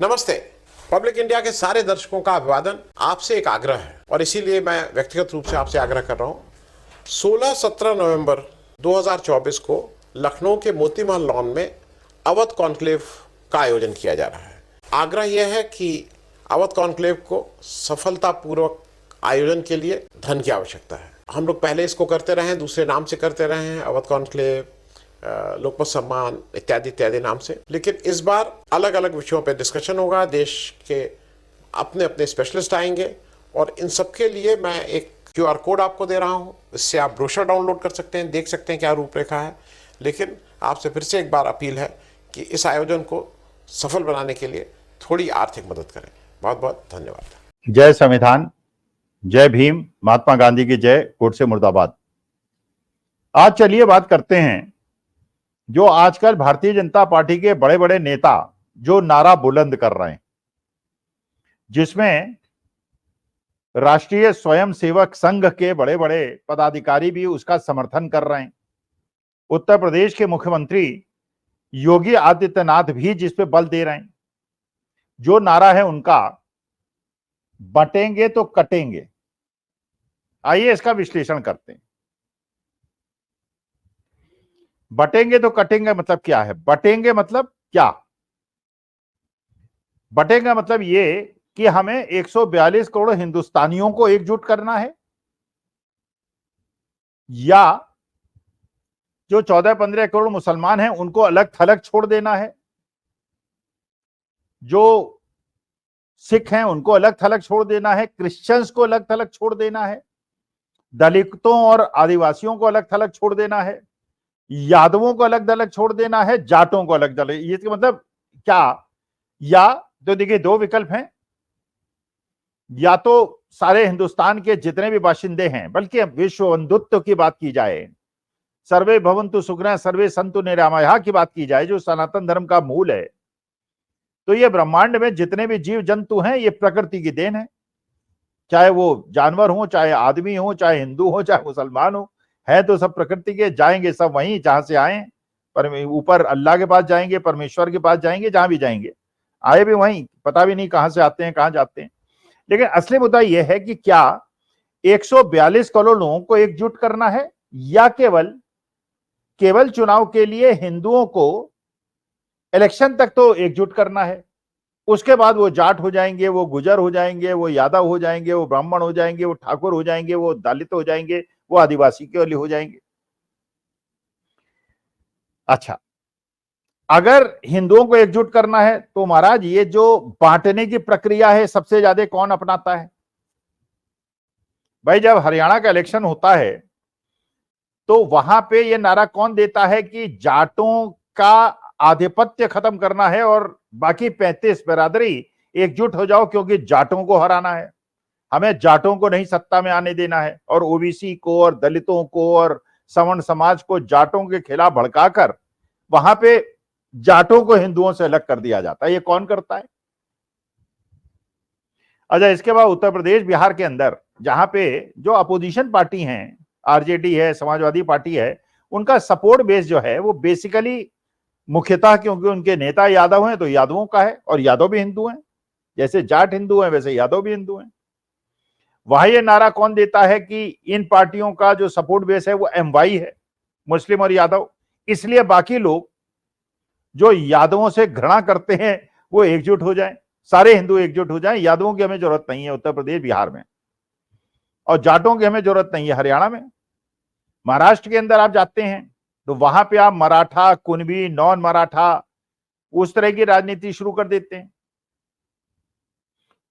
नमस्ते। Public India के सारे दर्शकों का अभिवादन। आपसे एक आग्रह है और इसीलिए मैं व्यक्तिगत रूप से आपसे आग्रह कर रहा हूं। 16-17 नवंबर 2024 को लखनऊ के मोती महल लॉन में अवध कॉन्क्लेव का आयोजन किया जा रहा है। आग्रह यह है कि अवध कॉन्क्लेव को सफलतापूर्वक आयोजन के लिए धन की आवश्यकता है। हम लोग पहले इसको करते रहे हैं, दूसरे नाम से करते रहे हैं, अवध कॉन्क्लेव, लोकमत सम्मान इत्यादि इत्यादि नाम से। लेकिन इस बार अलग अलग विषयों पर डिस्कशन होगा। देश के अपने अपने स्पेशलिस्ट आएंगे और इन सबके लिए मैं एक QR कोड आपको दे रहा हूं। इससे आप ब्रोशर डाउनलोड कर सकते हैं, देख सकते हैं क्या रूपरेखा है। लेकिन आपसे फिर से एक बार अपील है कि इस आयोजन को सफल बनाने के लिए थोड़ी आर्थिक मदद करें। बहुत बहुत धन्यवाद। जय संविधान, जय भीम, महात्मा गांधी की जय, कोट से मुर्दाबाद। आज चलिए बात करते हैं जो आजकल भारतीय जनता पार्टी के बड़े बड़े नेता जो नारा बुलंद कर रहे हैं, जिसमें राष्ट्रीय स्वयंसेवक संघ के बड़े बड़े पदाधिकारी भी उसका समर्थन कर रहे हैं। उत्तर प्रदेश के मुख्यमंत्री योगी आदित्यनाथ भी जिस पे बल दे रहे हैं। जो नारा है उनका, बटेंगे तो कटेंगे। आइए इसका विश्लेषण करते हैं। बटेंगे तो कटेंगे मतलब क्या है? बटेंगे मतलब क्या? बटेंगे मतलब ये कि हमें 142 करोड़ हिंदुस्तानियों को एकजुट करना है, या जो 14-15 करोड़ मुसलमान हैं उनको अलग थलग छोड़ देना है, जो सिख हैं उनको अलग थलग छोड़ देना है, क्रिश्चियंस को अलग थलग छोड़ देना है, दलितों और आदिवासियों को अलग थलग छोड़ देना है, यादवों को अलग थलग छोड़ देना है, जाटों को अलग थलग। ये मतलब क्या? या तो देखिए, दो विकल्प हैं। या तो सारे हिंदुस्तान के जितने भी बाशिंदे हैं, बल्कि विश्व बंधुत्व की बात की जाए, सर्वे भवन्तु सुखिनः सर्वे सन्तु निरामयाः की बात की जाए, जो सनातन धर्म का मूल है, तो ये ब्रह्मांड में जितने भी जीव जंतु हैं ये प्रकृति की देन है। चाहे वो जानवर हो, चाहे आदमी हो, चाहे हिंदू हो, चाहे मुसलमान हो, है तो सब प्रकृति के। जाएंगे सब वहीं जहां से आए, पर ऊपर अल्लाह के पास जाएंगे, परमेश्वर के पास जाएंगे, जहां भी जाएंगे आए भी वहीं, पता भी नहीं कहां से आते हैं, कहां जाते हैं। लेकिन असली मुद्दा यह है कि क्या 142 करोड़ लोगों को एकजुट करना है, या केवल चुनाव के लिए हिंदुओं को इलेक्शन तक तो एकजुट करना है। उसके बाद वो जाट हो जाएंगे, वो गुजर हो जाएंगे, वो यादव हो जाएंगे, वो ब्राह्मण हो जाएंगे, वो ठाकुर हो जाएंगे, वो दलित हो जाएंगे, वो आदिवासी के वाले हो जाएंगे। अच्छा, अगर हिंदुओं को एकजुट करना है तो महाराज ये जो बांटने की प्रक्रिया है सबसे ज्यादा कौन अपनाता है? भाई, जब हरियाणा का इलेक्शन होता है तो वहां पे ये नारा कौन देता है कि जाटों का आधिपत्य खत्म करना है और बाकी 35 बिरादरी एकजुट हो जाओ, क्योंकि जाटों को हराना है, हमें जाटों को नहीं सत्ता में आने देना है। और ओबीसी को और दलितों को और सवर्ण समाज को जाटों के खिलाफ भड़काकर वहां पे जाटों को हिंदुओं से अलग कर दिया जाता है। ये कौन करता है? अच्छा, इसके बाद उत्तर प्रदेश, बिहार के अंदर जहां पे जो अपोजिशन पार्टी हैं, आरजेडी है, समाजवादी पार्टी है, उनका सपोर्ट बेस जो है वो बेसिकली मुख्यतः, क्योंकि उनके नेता यादव हैं तो यादवों का है, और यादव भी हिंदू हैं। जैसे जाट हिंदू हैं वैसे यादव भी हिंदू हैं। वहां ये नारा कौन देता है कि इन पार्टियों का जो सपोर्ट बेस है वो MY है, मुस्लिम और यादव। इसलिए बाकी लोग जो यादवों से घृणा करते हैं वो एकजुट हो जाएं, सारे हिंदू एकजुट हो जाएं। यादवों की हमें जरूरत नहीं है उत्तर प्रदेश बिहार में, और जाटों की हमें जरूरत नहीं है हरियाणा में। महाराष्ट्र के अंदर आप जाते हैं तो वहां पे आप मराठा, कुणबी, नॉन मराठा, उस तरह की राजनीति शुरू कर देते हैं।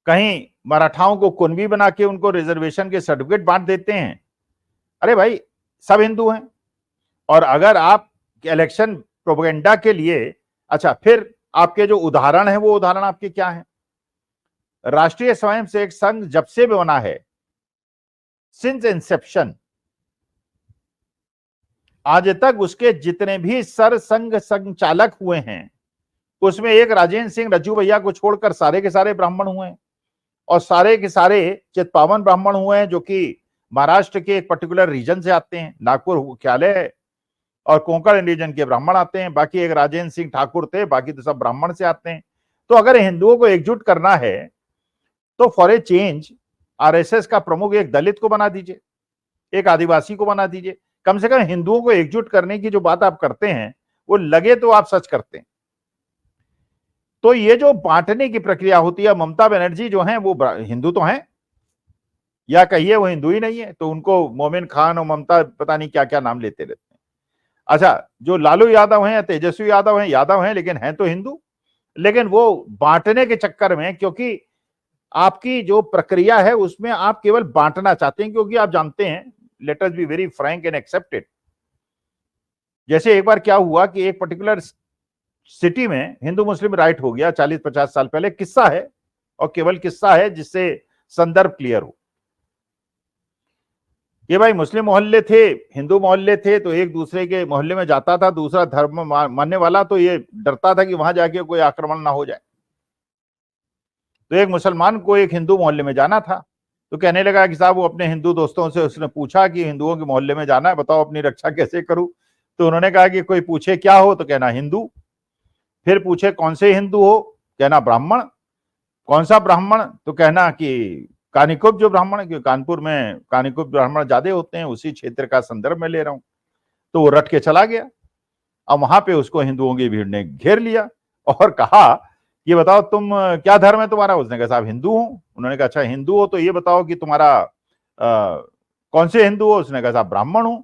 कहीं मराठाओं को कुणबी बना के उनको रिजर्वेशन के सर्टिफिकेट बांट देते हैं। अरे भाई, सब हिंदू हैं। और अगर आप इलेक्शन प्रोपेगेंडा के लिए, अच्छा, फिर आपके जो उदाहरण है वो उदाहरण आपके क्या है? राष्ट्रीय स्वयंसेवक संघ जब से भी बना है, सिंस इंसेप्शन, आज तक उसके जितने भी सर संघ संचालक हुए हैं उसमें एक राजेंद्र सिंह रज्जू भैया को छोड़कर सारे के सारे ब्राह्मण हुए हैं, और सारे के सारे चितपावन ब्राह्मण हुए हैं, जो कि महाराष्ट्र के एक पर्टिकुलर रीजन से आते हैं। नागपुर मुख्यालय और कोंकण रीजन के ब्राह्मण आते हैं। बाकी एक राजेंद्र सिंह ठाकुर थे, बाकी तो सब ब्राह्मण से आते हैं। तो अगर हिंदुओं को एकजुट करना है तो फॉर ए चेंज आरएसएस का प्रमुख एक दलित को बना दीजिए, एक आदिवासी को बना दीजिए। कम से कम हिंदुओं को एकजुट करने की जो बात आप करते हैं वो लगे तो आप सच करते हैं। तो ये जो बांटने की प्रक्रिया होती है, ममता बनर्जी जो है वो हिंदू तो हैं, या कहिए वो हिंदू ही नहीं है, तो उनको मोमिन खान और ममता पता नहीं क्या क्या नाम लेते रहते हैं। अच्छा, जो लालू यादव हैं या तेजस्वी यादव हैं लेकिन हैं तो हिंदू, लेकिन वो बांटने के चक्कर में, क्योंकि आपकी जो प्रक्रिया है उसमें आप केवल बांटना चाहते हैं, क्योंकि आप जानते हैं, let us be very Frank and accepted, जैसे एक बार क्या हुआ कि एक पर्टिकुलर सिटी में हिंदू मुस्लिम राइट हो गया 40-50 साल पहले। किस्सा है, और केवल किस्सा है जिससे संदर्भ क्लियर हो। ये भाई मुस्लिम मोहल्ले थे, हिंदू मोहल्ले थे, तो एक दूसरे के मोहल्ले में जाता था दूसरा धर्म मानने वाला, तो ये डरता था कि वहां जाके कोई आक्रमण ना हो जाए। तो एक मुसलमान को एक हिंदू मोहल्ले में जाना था, तो कहने लगा कि साहब, वो अपने हिंदू दोस्तों से उसने पूछा कि हिंदुओं के मोहल्ले में जाना है, बताओ अपनी रक्षा कैसे करूं। तो उन्होंने कहा कि कोई पूछे क्या हो तो कहना हिंदू, फिर पूछे कौन से हिंदू हो, कहना ब्राह्मण, कौन सा ब्राह्मण, तो कहना कि कानिकुब्ज जो ब्राह्मण, क्योंकि कानपुर में कानिकुब्ज ब्राह्मण ज्यादा होते हैं, उसी क्षेत्र का संदर्भ में ले रहा हूं। तो वो रट के चला गया। अब वहां पे उसको हिंदुओं की भीड़ ने घेर लिया और कहा, ये बताओ तुम क्या धर्म है तुम्हारा। उसने कहा साहब हिंदू हूं। उन्होंने कहा अच्छा हिंदू हो तो ये बताओ कि तुम्हारा कौन से हिंदू हो। उसने कहा साहब ब्राह्मण हूं।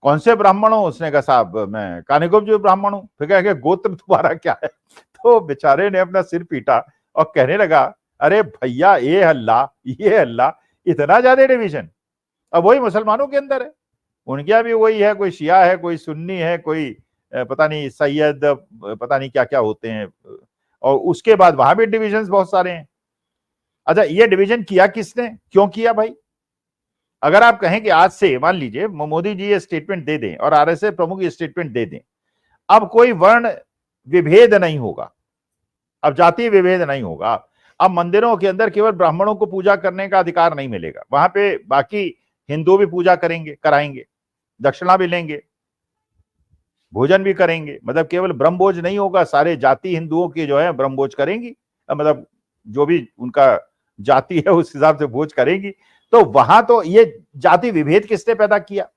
कौन से ब्राह्मण हो। उसने कहा साहब मैं कानिकुब्ज ब्राह्मण हूं। फिर कहा गोत्र तुम्हारा क्या है। तो बेचारे ने अपना सिर पीटा और कहने लगा, अरे भैया ये अल्लाह, इतना ज्यादा डिवीजन। अब वही मुसलमानों के अंदर है, उनके यहाँ भी वही है, कोई शिया है, कोई सुन्नी है, कोई पता नहीं सैयद, पता नहीं क्या क्या होते हैं, और उसके बाद वहां भी डिविजन्स बहुत सारे हैं। अच्छा, ये डिवीजन किया किसने, क्यों किया भाई। अगर आप कहें कि आज से मान लीजिए मोदी जी ये स्टेटमेंट दे दें और आरएसएस प्रमुख ये स्टेटमेंट दे दें, अब कोई वर्ण विभेद नहीं होगा, अब जातीय विभेद नहीं होगा, अब मंदिरों के अंदर केवल ब्राह्मणों को पूजा करने का अधिकार नहीं मिलेगा, वहां पे बाकी हिंदू भी पूजा करेंगे, कराएंगे, दक्षिणा भी लेंगे, भोजन भी करेंगे, मतलब केवल ब्रह्मभोज नहीं होगा, सारे जाति हिंदुओं के जो है ब्रह्मभोज करेंगी, मतलब जो भी उनका जाति है उस हिसाब से भोज करेंगी। तो वहां तो ये जाति विभेद किसने पैदा किया,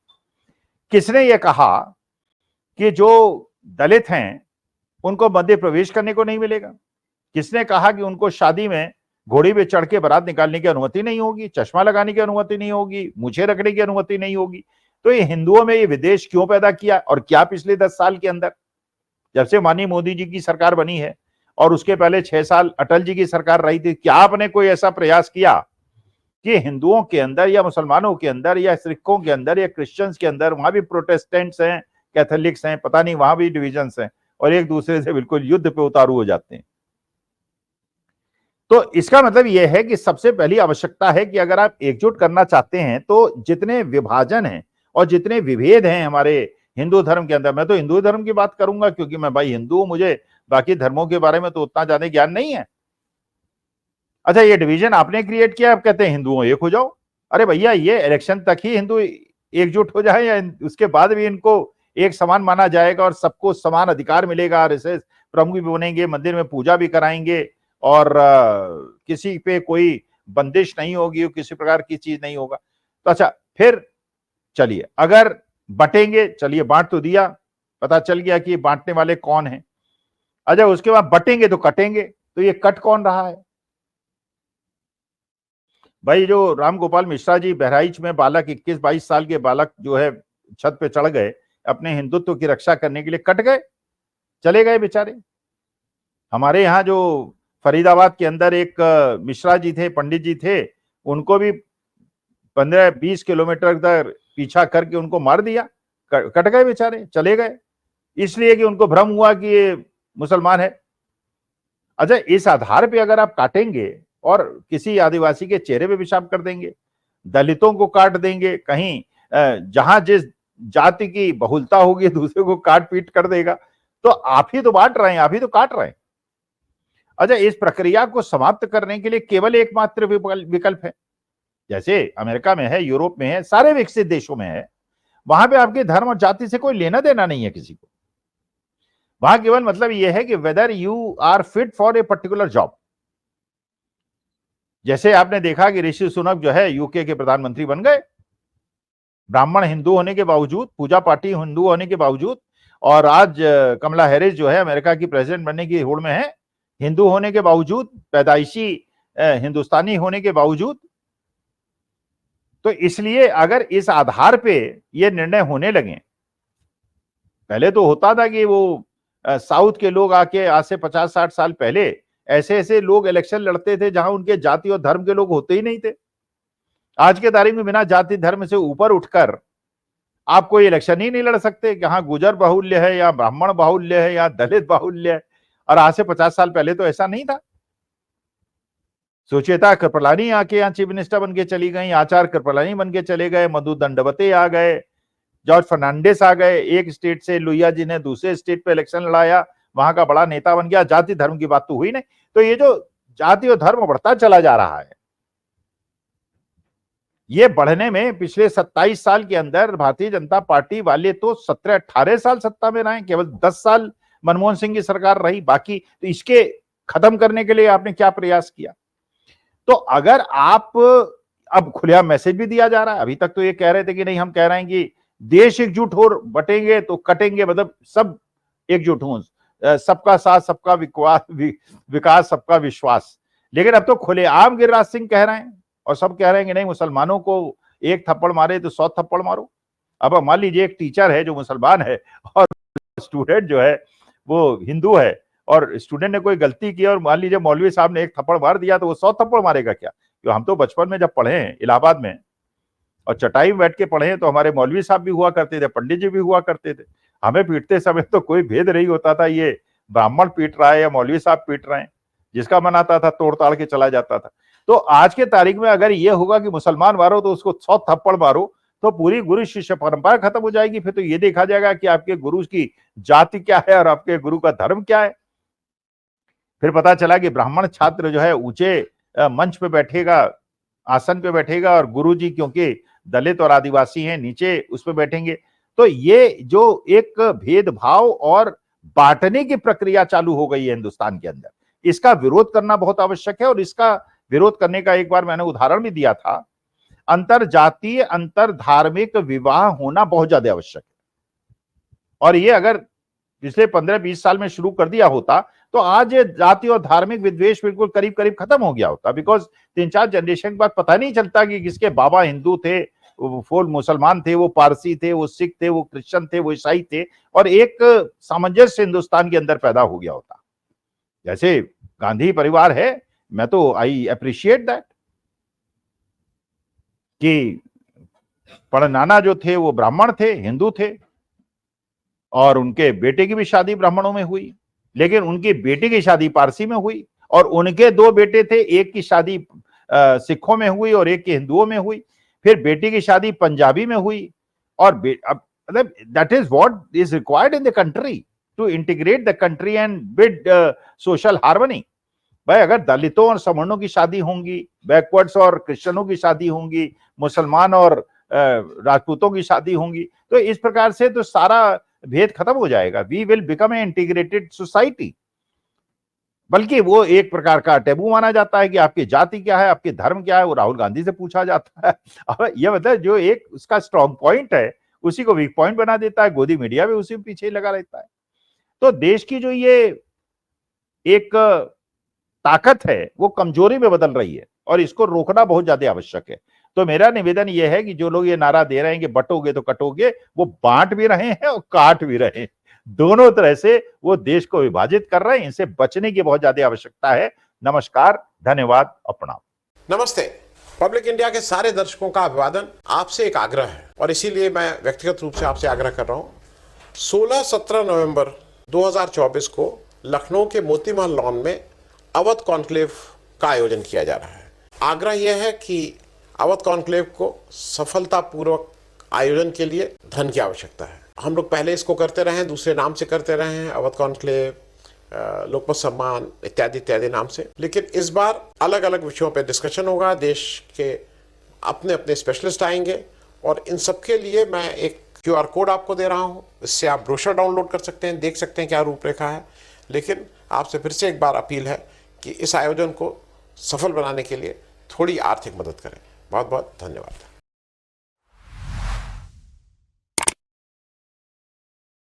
किसने ये कहा कि जो दलित हैं उनको मध्य प्रवेश करने को नहीं मिलेगा, किसने कहा कि उनको शादी में घोड़ी पे चढ़ के बारात निकालने की अनुमति नहीं होगी, चश्मा लगाने की अनुमति नहीं होगी, मूछें रखने की अनुमति नहीं होगी। तो ये हिंदुओं में ये विदेश क्यों पैदा किया। और क्या पिछले 10 साल के अंदर, जब से माननीय मोदी जी की सरकार बनी है और उसके पहले 6 साल अटल जी की सरकार रही थी, क्या आपने कोई ऐसा प्रयास किया कि हिंदुओं के अंदर या मुसलमानों के अंदर या सिखों के अंदर या क्रिश्चियंस के अंदर, वहां भी प्रोटेस्टेंट्स हैं, कैथोलिक्स हैं, पता नहीं वहां भी डिविजन्स हैं, और एक दूसरे से बिल्कुल युद्ध पे उतारू हो जाते हैं। तो इसका मतलब यह है कि सबसे पहली आवश्यकता है कि अगर आप एकजुट करना चाहते हैं तो जितने विभाजन हैं और जितने विभेद हैं हमारे हिंदू धर्म के अंदर, मैं तो हिंदू धर्म की बात करूंगा क्योंकि मैं भाई हिंदू हूं, मुझे बाकी धर्मों के बारे में तो उतना ज्यादा ज्ञान नहीं है। अच्छा, ये डिवीजन आपने क्रिएट किया, आप कहते हैं हिंदुओं एक हो जाओ। अरे भैया, ये इलेक्शन तक ही हिंदू एकजुट हो जाए या उसके बाद भी इनको एक समान माना जाएगा और सबको समान अधिकार मिलेगा, आरएसएस प्रमुख भी बनेंगे, मंदिर में पूजा भी कराएंगे और किसी पे कोई बंदिश नहीं होगी, किसी प्रकार की चीज नहीं होगा। तो अच्छा, फिर चलिए अगर बटेंगे, चलिए बांट तो दिया, पता चल गया कि बांटने वाले कौन हैं। अच्छा, उसके बाद बटेंगे तो कटेंगे, तो ये कट कौन रहा है भाई। जो राम गोपाल मिश्रा जी बहराइच में बालक 21-22 साल के बालक जो है छत पे चढ़ गए अपने हिंदुत्व की रक्षा करने के लिए, कट गए, चले गए बेचारे। हमारे यहाँ जो फरीदाबाद के अंदर एक मिश्रा जी थे, पंडित जी थे, उनको भी 15-20 किलोमीटर तक पीछा करके उनको मार दिया, कट गए बेचारे, चले गए, इसलिए कि उनको भ्रम हुआ कि ये मुसलमान है। अच्छा, इस आधार पे अगर आप काटेंगे और किसी आदिवासी के चेहरे पे पेशाब कर देंगे, दलितों को काट देंगे, कहीं जहां जिस जाति की बहुलता होगी दूसरे को काट पीट कर देगा, तो आप ही तो बांट रहे हैं, आप ही तो काट रहे हैं। अच्छा, इस प्रक्रिया को समाप्त करने के लिए केवल एकमात्र विकल्प है, जैसे अमेरिका में है, यूरोप में है, सारे विकसित देशों में है, वहां पे आपके धर्म और जाति से कोई लेना देना नहीं है किसी को। वहां केवल मतलब यह है कि whether you are fit for a particular job. जैसे आपने देखा कि ऋषि सुनक जो है यूके के प्रधानमंत्री बन गए, ब्राह्मण हिंदू होने के बावजूद, पूजा पाठी हिंदू होने के बावजूद, और आज कमला हैरिस जो है अमेरिका की प्रेसिडेंट बनने की होड़ में है, हिंदू होने के बावजूद, पैदाइशी हिंदुस्तानी होने के बावजूद। तो इसलिए अगर इस आधार पे ये निर्णय होने लगे, पहले तो होता था कि वो साउथ के लोग आके आज से 50-60 साल पहले ऐसे ऐसे लोग इलेक्शन लड़ते थे जहां उनके जाति और धर्म के लोग होते ही नहीं थे। आज के तारीख में बिना जाति धर्म से ऊपर उठकर आप कोई इलेक्शन ही नहीं लड़ सकते। यहाँ गुजर बाहुल्य है या ब्राह्मण बाहुल्य है या दलित बाहुल्य है, और आज से 50 साल पहले तो ऐसा नहीं था। सुचेता कृपलानी आके यहाँ चीफ मिनिस्टर बन के चली गई, आचार्य कृपलानी बन के चले गए, मधु दंडवते आ गए, जॉर्ज फर्नांडिस आ गए एक स्टेट से, लोहिया जी ने दूसरे स्टेट पे इलेक्शन लड़ाया, वहां का बड़ा नेता बन गया। जाति धर्म की बात तो हुई नहीं। तो ये जो जाति और धर्म बढ़ता चला जा रहा है, ये बढ़ने में पिछले 27 साल के अंदर भारतीय जनता पार्टी वाले तो 17-18 साल सत्ता में रहे, केवल 10 साल मनमोहन सिंह की सरकार रही, बाकी तो इसके खत्म करने के लिए आपने क्या प्रयास किया? तो अगर आप, अब खुलेआम मैसेज भी दिया जा रहा है, अभी तक तो ये कह रहे थे कि नहीं, हम कह रहे हैं कि देश एकजुट हो, बटेंगे तो कटेंगे, मतलब सब एकजुट हों, सबका साथ सबका विकास सबका विश्वास। लेकिन अब तो खुलेआम गिरिराज सिंह कह रहे हैं और सब कह रहे हैं कि नहीं, मुसलमानों को एक थप्पड़ मारे तो 100 थप्पड़ मारो। अब मान लीजिए एक टीचर है जो मुसलमान है और स्टूडेंट जो है वो हिंदू है, और स्टूडेंट ने कोई गलती की और मान लीजिए मौलवी साहब ने एक थप्पड़ मार दिया, तो वो 100 थप्पड़ मारेगा क्या? क्यों, हम तो बचपन में जब पढ़े हैं इलाहाबाद में और चटाई में बैठ के पढ़े हैं, तो हमारे मौलवी साहब भी हुआ करते थे, पंडित जी भी हुआ करते थे। हमें पीटते समय तो कोई भेद नहीं होता था ये ब्राह्मण पीट रहा है या मौलवी साहब पीट रहे हैं, जिसका मन आता था तोड़ ताड़ के चला जाता था। तो आज के तारीख में अगर ये होगा कि मुसलमान मारो तो उसको 100 थप्पड़ मारो, तो पूरी गुरु शिष्य परंपरा खत्म हो जाएगी। फिर तो ये देखा जाएगा कि आपके गुरु की जाति क्या है और आपके गुरु का धर्म क्या है। फिर पता चला कि ब्राह्मण छात्र जो है ऊंचे मंच पे बैठेगा, आसन पे बैठेगा, और गुरुजी क्योंकि दलित और आदिवासी हैं नीचे उस पे बैठेंगे। तो ये जो एक भेदभाव और बांटने की प्रक्रिया चालू हो गई है हिंदुस्तान के अंदर, इसका विरोध करना बहुत आवश्यक है। और इसका विरोध करने का एक बार मैंने उदाहरण भी दिया था, अंतर जातीय अंतर धार्मिक विवाह होना बहुत ज्यादा आवश्यक है। और ये अगर पिछले 15-20 साल में शुरू कर दिया होता तो आज ये जाति और धार्मिक विद्वेष बिल्कुल करीब करीब खत्म हो गया होता। बिकॉज 3-4 जनरेशन के बाद पता नहीं चलता कि किसके बाबा हिंदू थे, वो मुसलमान थे, वो पारसी थे, वो सिख थे, वो क्रिश्चियन थे, वो ईसाई थे, और एक सामंजस्य हिंदुस्तान के अंदर पैदा हो गया होता। जैसे गांधी परिवार है, मैं तो आई अप्रिशिएट दैट कि परनाना जो थे वो ब्राह्मण थे, हिंदू थे, और उनके बेटे की भी शादी ब्राह्मणों में हुई, लेकिन उनकी बेटी की शादी पारसी में हुई, और उनके 2 बेटे थे, एक की शादी सिखों में हुई और एक की हिंदुओं में हुई, फिर बेटी की शादी पंजाबी में हुई। और मतलब that is what is required in the country to integrate the country and build social harmony. भाई अगर दलितों और सवर्णों की शादी होंगी, बैकवर्ड्स और क्रिश्चियनों की शादी होंगी, मुसलमान और राजपूतों की शादी होंगी, तो इस प्रकार से तो सारा भेद खत्म हो जाएगा। We will become a integrated society. बल्कि वो एक प्रकार का टेबू माना जाता है कि आपकी जाति क्या है, आपके धर्म क्या है, वो राहुल गांधी से पूछा जाता है। अब ये मतलब जो एक उसका स्ट्रॉन्ग पॉइंट है उसी को वीक पॉइंट बना देता है। गोदी मीडिया भी उसी पीछे लगा रहता है। तो देश की जो ये एक ताकत है वो कमजोरी में बदल रही है, और इसको रोकना बहुत ज्यादा आवश्यक है। तो मेरा निवेदन यह है कि जो लोग ये नारा दे रहे हैं कि बटोगे तो कटोगे, वो बांट भी रहे हैं और काट भी रहे हैं। दोनों तरह से वो देश को विभाजित कर रहे हैं। इनसे बचने की बहुत ज्यादा आवश्यकता है। नमस्कार, धन्यवाद, प्रणाम। नमस्ते। पब्लिक इंडिया के सारे दर्शकों का अभिवादन। आपसे एक आग्रह है, और इसीलिए मैं व्यक्तिगत रूप से आपसे आग्रह कर रहा हूं। 16-17 नवंबर 2024 को लखनऊ के मोती महल लॉन में अवध कॉन्क्लेव का आयोजन किया जा रहा है। आग्रह यह है कि अवध कॉन्क्लेव को सफलतापूर्वक आयोजन के लिए धन की आवश्यकता है। हम लोग पहले इसको करते रहे हैं, दूसरे नाम से करते रहे हैं, अवध कॉन्क्लेव, लोकमत सम्मान इत्यादि इत्यादि नाम से। लेकिन इस बार अलग अलग विषयों पर डिस्कशन होगा। देश के अपने अपने स्पेशलिस्ट आएंगे, और इन सबके लिए मैं एक QR कोड आपको दे रहा हूं, इससे आप ब्रोशर डाउनलोड कर सकते हैं, देख सकते हैं क्या रूपरेखा है। लेकिन आपसे फिर से एक बार अपील है कि इस आयोजन को सफल बनाने के लिए थोड़ी आर्थिक मदद करें। बहुत बहुत धन्यवाद।